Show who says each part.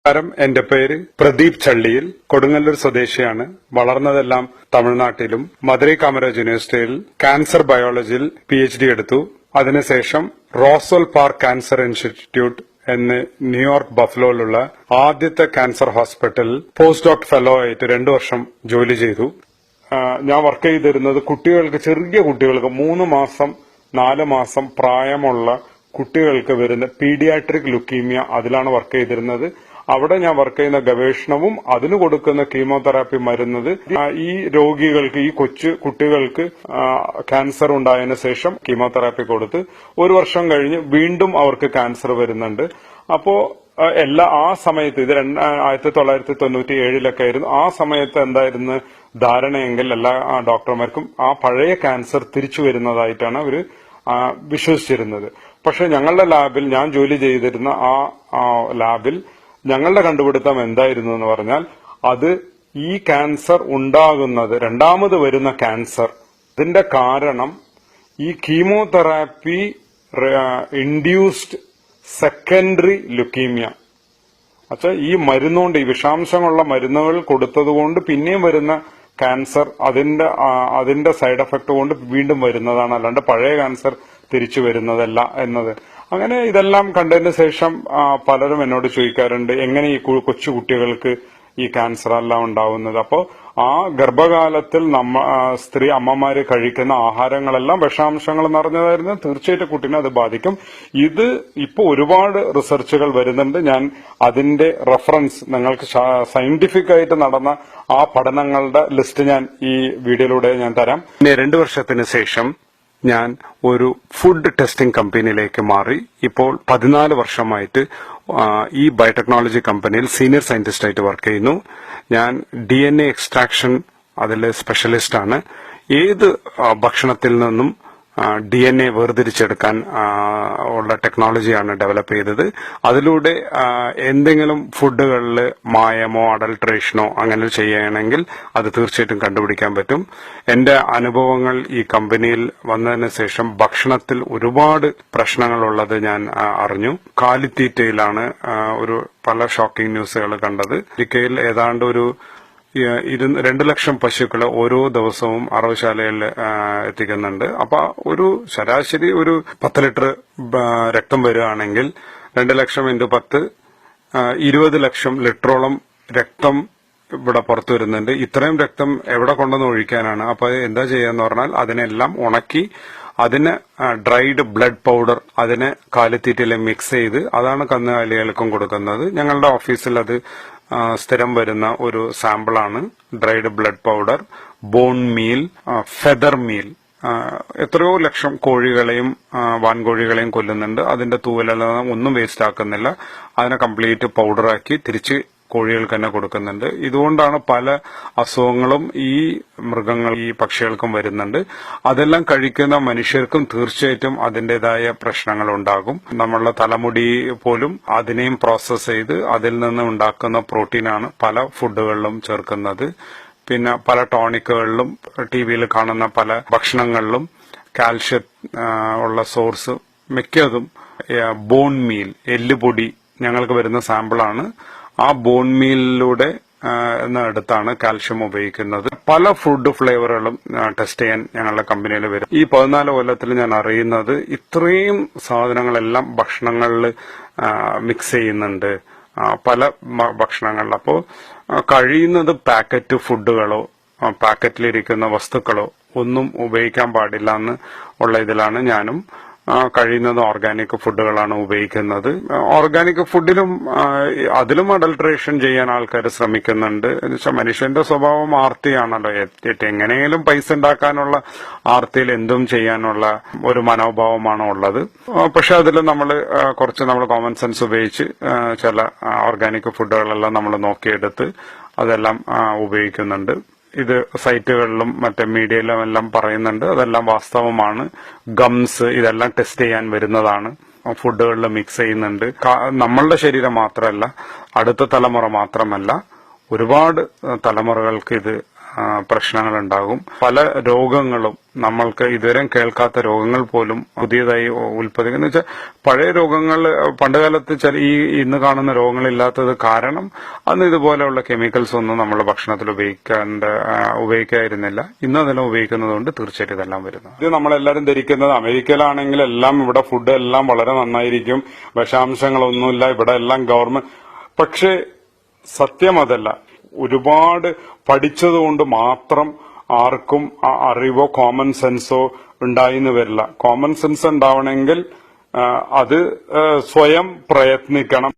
Speaker 1: നമസ്കാരം. എന്റെ പേര് പ്രദീപ് ചള്ളിയിൽ, കൊടുങ്ങല്ലൂർ സ്വദേശിയാണ്. വളർന്നതെല്ലാം തമിഴ്നാട്ടിലും. മധുരൈ കാമരാജ് യൂണിവേഴ്സിറ്റിയിൽ ക്യാൻസർ ബയോളജിയിൽ PhD എടുത്തു. അതിനുശേഷം റോസ്വെൽ പാർക്ക് ക്യാൻസർ ഇൻസ്റ്റിറ്റ്യൂട്ട് എന്ന് ന്യൂയോർക്ക് ബഫലോയിലുള്ള ആദ്യത്തെ ക്യാൻസർ ഹോസ്പിറ്റലിൽ പോസ്റ്റ് ഡോക്ടർ ഫെലോ ആയിട്ട് 2 വർഷം ജോലി ചെയ്തു. ഞാൻ വർക്ക് ചെയ്തിരുന്നത് കുട്ടികൾക്ക്, ചെറിയ കുട്ടികൾക്ക് 3 മാസം 4 മാസം പ്രായമുള്ള കുട്ടികൾക്ക് വരുന്ന പീഡിയാട്രിക് ലുക്കീമിയ, അതിലാണ് വർക്ക് ചെയ്തിരുന്നത്. അവിടെ ഞാൻ വർക്ക് ചെയ്യുന്ന ഗവേഷണവും അതിന് കൊടുക്കുന്ന കീമോതെറാപ്പി മരുന്നത് ഈ രോഗികൾക്ക്, ഈ കൊച്ചു കുട്ടികൾക്ക് ക്യാൻസർ ഉണ്ടായതിനു ശേഷം കീമോതെറാപ്പി കൊടുത്ത് 1 വർഷം കഴിഞ്ഞ് വീണ്ടും അവർക്ക് ക്യാൻസർ വരുന്നുണ്ട്. അപ്പോ ആ സമയത്ത് ഇത് 1997 ആയിരുന്നു. ആ സമയത്ത് എന്തായിരുന്നു ധാരണയെങ്കിൽ എല്ലാ ഡോക്ടർമാർക്കും ആ പഴയ ക്യാൻസർ തിരിച്ചു വരുന്നതായിട്ടാണ് അവര് വിശ്വസിച്ചിരുന്നത്. പക്ഷെ ഞങ്ങളുടെ ലാബിൽ, ഞാൻ ജോലി ചെയ്തിരുന്ന ആ ലാബിൽ ഞങ്ങളുടെ കണ്ടുപിടുത്തം എന്തായിരുന്നു എന്ന് പറഞ്ഞാൽ, അത് ഈ ക്യാൻസർ ഉണ്ടാകുന്നത്, രണ്ടാമത് വരുന്ന ക്യാൻസർ, ഇതിന്റെ കാരണം ഈ കീമോതെറാപ്പി ഇൻഡ്യൂസ്ഡ് സെക്കൻഡറി ലുക്കീമിയ. അച്ഛാ, ഈ മരുന്നുകൊണ്ട്, ഈ വിഷാംശമുള്ള മരുന്നുകൾ കൊടുത്തതുകൊണ്ട് പിന്നെയും വരുന്ന ക്യാൻസർ അതിന്റെ സൈഡ് എഫക്ട് കൊണ്ട് വീണ്ടും വരുന്നതാണ്, അല്ലാണ്ട് പഴയ ക്യാൻസർ തിരിച്ചു വരുന്നതല്ല എന്നത്. അങ്ങനെ ഇതെല്ലാം കണ്ടതിന് ശേഷം പലരും എന്നോട് ചോദിക്കാറുണ്ട്, എങ്ങനെ ഈ കൊച്ചു കുട്ടികൾക്ക് ഈ ക്യാൻസർ എല്ലാം ഉണ്ടാവുന്നത്. അപ്പോ ആ ഗർഭകാലത്തിൽ സ്ത്രീ അമ്മമാര് കഴിക്കുന്ന ആഹാരങ്ങളെല്ലാം വിഷാംശങ്ങൾ നിറഞ്ഞതായിരുന്നു. തീർച്ചയായിട്ടും കുട്ടീനെ അത് ബാധിക്കും. ഇത് ഇപ്പൊ ഒരുപാട് റിസർച്ചുകൾ വരുന്നുണ്ട്. ഞാൻ അതിന്റെ റെഫറൻസ് നിങ്ങൾക്ക് സയന്റിഫിക് ആയിട്ട് നടന്ന ആ പഠനങ്ങളുടെ ലിസ്റ്റ് ഞാൻ ഈ വീഡിയോയിലൂടെ ഞാൻ തരാം. 2 വർഷത്തിന് ശേഷം ഞാൻ ഒരു ഫുഡ് ടെസ്റ്റിംഗ് കമ്പനിയിലേക്ക് മാറി. ഇപ്പോൾ 14 വർഷമായിട്ട് ഈ ബയോടെക്നോളജി കമ്പനിയിൽ സീനിയർ സയന്റിസ്റ്റ് ആയിട്ട് വർക്ക് ചെയ്യുന്നു. ഞാൻ DNA എക്സ്ട്രാക്ഷൻ അതിൽ സ്പെഷ്യലിസ്റ്റ് ആണ്. ഏത് ഭക്ഷണത്തിൽ നിന്നും DNA വേർതിരിച്ചെടുക്കാൻ ഉള്ള ടെക്നോളജിയാണ് ഡെവലപ്പ് ചെയ്തത്. അതിലൂടെ എന്തെങ്കിലും ഫുഡുകളിൽ മായമോ അഡൾട്രേഷനോ അങ്ങനെ ചെയ്യണമെങ്കിൽ അത് തീർച്ചയായിട്ടും കണ്ടുപിടിക്കാൻ പറ്റും. എന്റെ അനുഭവങ്ങൾ ഈ കമ്പനിയിൽ വന്നതിന് ശേഷം ഭക്ഷണത്തിൽ ഒരുപാട് പ്രശ്നങ്ങളുള്ളത് ഞാൻ അറിഞ്ഞു. കാലിത്തീറ്റയിലാണ് പല ഷോക്കിംഗ് ന്യൂസുകൾ കണ്ടത്. അമേരിക്കയിൽ ഏതാണ്ട് 2 ലക്ഷം പശുക്കളെ ഓരോ ദിവസവും അറവുശാലയിൽ എത്തിക്കുന്നുണ്ട്. അപ്പൊ ശരാശരി 10 ലിറ്റർ രക്തം വരികയാണെങ്കിൽ 2 ലക്ഷം × 10 20 ലക്ഷം ലിറ്ററോളം രക്തം ഇവിടെ പുറത്തു വരുന്നുണ്ട്. ഇത്രയും രക്തം എവിടെ കൊണ്ടുവന്ന് ഒഴിക്കാനാണ്? അപ്പൊ എന്താ ചെയ്യാന്ന് പറഞ്ഞാൽ, അതിനെല്ലാം ഉണക്കി അതിന് ഡ്രൈഡ് ബ്ലഡ് പൗഡർ അതിനെ കാലിത്തീറ്റയിൽ മിക്സ് ചെയ്ത് അതാണ് കന്നുകാലികൾക്കും കൊടുക്കുന്നത്. ഞങ്ങളുടെ ഓഫീസിൽ അത് സ്ഥിരം വരുന്ന ഒരു സാമ്പിളാണ്. Dried blood powder, bone meal, feather meal. എത്രയോ ലക്ഷം കോഴികളെയും വാൻകോഴികളെയും കൊല്ലുന്നുണ്ട്. അതിന്റെ തൂവലെല്ലാം ഒന്നും വേസ്റ്റ് ആക്കുന്നില്ല. അതിനെ കംപ്ലീറ്റ് പൗഡറാക്കി തിരിച്ച് കോഴികൾക്ക് തന്നെ കൊടുക്കുന്നുണ്ട്. ഇതുകൊണ്ടാണ് പല അസുഖങ്ങളും ഈ പക്ഷികൾക്കും വരുന്നുണ്ട്. അതെല്ലാം കഴിക്കുന്ന മനുഷ്യർക്കും തീർച്ചയായിട്ടും അതിന്റേതായ പ്രശ്നങ്ങൾ ഉണ്ടാകും. നമ്മളുടെ തലമുടി പോലും അതിനെയും പ്രോസസ് ചെയ്ത് അതിൽ നിന്ന് ഉണ്ടാക്കുന്ന പ്രോട്ടീനാണ് പല ഫുഡുകളിലും ചേർക്കുന്നത്. പിന്നെ പല ടോണിക്കുകളിലും ടിവിയിൽ കാണുന്ന പല ഭക്ഷണങ്ങളിലും കാൽഷ്യം ഉള്ള സോഴ്സ് മിക്കതും ബോൺ മീൽ, എല്ലുപൊടി ഞങ്ങൾക്ക് വരുന്ന സാമ്പിളാണ്. ആ ബോൺ മീലിലൂടെ എടുത്താണ് കാൽഷ്യം ഉപയോഗിക്കുന്നത്. പല ഫുഡ് ഫ്ലേവറുകളും ടെസ്റ്റ് ചെയ്യാൻ ഞങ്ങളുടെ കമ്പനിയിൽ വരും. ഈ 14 കൊല്ലത്തിൽ ഞാൻ അറിയുന്നത് ഇത്രയും സാധനങ്ങളെല്ലാം ഭക്ഷണങ്ങളിൽ മിക്സ് ചെയ്യുന്നുണ്ട്, പല ഭക്ഷണങ്ങളിൽ. അപ്പോൾ കഴിയുന്നത് പാക്കറ്റ് ഫുഡുകളോ പാക്കറ്റിലിരിക്കുന്ന വസ്തുക്കളോ ഒന്നും ഉപയോഗിക്കാൻ പാടില്ല എന്ന് ഉള്ള ഇതിലാണ് ഞാനും കഴിയുന്നത് ഓർഗാനിക് ഫുഡുകളാണ് ഉപയോഗിക്കുന്നത്. ഓർഗാനിക് ഫുഡിലും അതിലും അഡൾട്രേഷൻ ചെയ്യാൻ ആൾക്കാർ ശ്രമിക്കുന്നുണ്ട്. എന്നുവെച്ചാൽ മനുഷ്യന്റെ സ്വഭാവം ആർത്തിയാണല്ലോ. എങ്ങനെയും പൈസ ഉണ്ടാക്കാനുള്ള ആർത്തിയിൽ എന്തും ചെയ്യാനുള്ള ഒരു മനോഭാവമാണ് ഉള്ളത്. പക്ഷെ അതിൽ നമ്മൾ കോമൺ സെൻസ് ഉപയോഗിച്ച് ചില ഓർഗാനിക് ഫുഡുകളെല്ലാം നമ്മൾ നോക്കിയെടുത്ത് അതെല്ലാം ഉപയോഗിക്കുന്നുണ്ട്. ഇത് സൈറ്റുകളിലും മറ്റേ മീഡിയയിലും എല്ലാം പറയുന്നുണ്ട്. അതെല്ലാം വാസ്തവമാണ്. ഗംസ് ഇതെല്ലാം ടെസ്റ്റ് ചെയ്യാൻ വരുന്നതാണ്. ഫുഡുകളിൽ മിക്സ് ചെയ്യുന്നുണ്ട്. നമ്മളുടെ ശരീരം മാത്രമല്ല, അടുത്ത തലമുറ മാത്രമല്ല, ഒരുപാട് തലമുറകൾക്ക് ഇത് പ്രശ്നങ്ങൾ ഉണ്ടാകും. പല രോഗങ്ങളും നമ്മൾക്ക് ഇതുവരെ കേൾക്കാത്ത രോഗങ്ങൾ പോലും പുതിയതായി ഉൽപ്പാദിക്കുന്ന വെച്ചാൽ പഴയ രോഗങ്ങൾ പണ്ടുകാലത്ത് ഈ ഇന്ന് കാണുന്ന രോഗങ്ങളില്ലാത്തത് കാരണം അന്ന് ഇതുപോലെയുള്ള കെമിക്കൽസ് ഒന്നും നമ്മുടെ ഭക്ഷണത്തിൽ ഉപയോഗിക്കാതിരുന്നില്ല. ഇന്ന് അതെല്ലാം ഉപയോഗിക്കുന്നതുകൊണ്ട് തീർച്ചയായിട്ടും ഇതെല്ലാം വരുന്നു. ഇത് നമ്മളെല്ലാവരും ധരിക്കുന്നത് അമേരിക്കയിലാണെങ്കിൽ എല്ലാം ഇവിടെ ഫുഡ് എല്ലാം വളരെ നന്നായിരിക്കും, വിഷാംശങ്ങളൊന്നുമില്ല, ഇവിടെ എല്ലാം ഗവൺമെന്റ്. പക്ഷേ സത്യം അതല്ല. ഒരുപാട് പഠിച്ചതുകൊണ്ട് മാത്രം ആർക്കും അറിവോ കോമൺ സെൻസോ ഉണ്ടായിന്ന് വരില്ല. കോമൺ സെൻസ് ഉണ്ടാവണമെങ്കിൽ അത് സ്വയം പ്രയത്നിക്കണം.